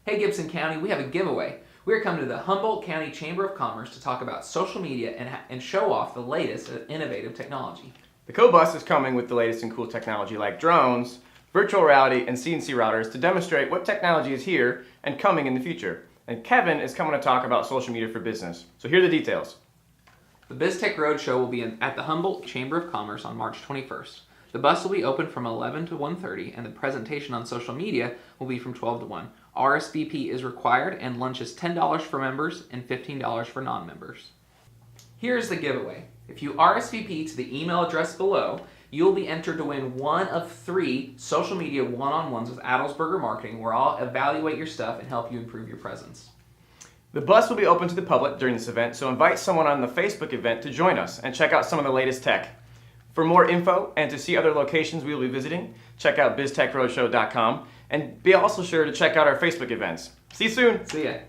Hey Gibson County, we have a giveaway. We are coming to the Humboldt County Chamber of Commerce to talk about social media and show off the latest innovative technology. The Co-Bus is coming with the latest and cool technology like drones, virtual reality, and CNC routers to demonstrate what technology is here and coming in the future. And Kevin is coming to talk about social media for business. So here are the details. The BizTech Roadshow will be at the Humboldt Chamber of Commerce on March 21st. The bus will be open from 11 to 1:30, and the presentation on social media will be from 12 to 1. RSVP is required, and lunch is $10 for members and $15 for non-members. Here's the giveaway. If you RSVP to the email address below, you'll be entered to win one of 3 social media one-on-ones with Adelsberger Marketing, where I'll evaluate your stuff and help you improve your presence. The bus will be open to the public during this event, so invite someone on the Facebook event to join us and check out some of the latest tech. For more info and to see other locations we will be visiting, check out biztechroadshow.com and be also sure to check out our Facebook events. See you soon! See ya!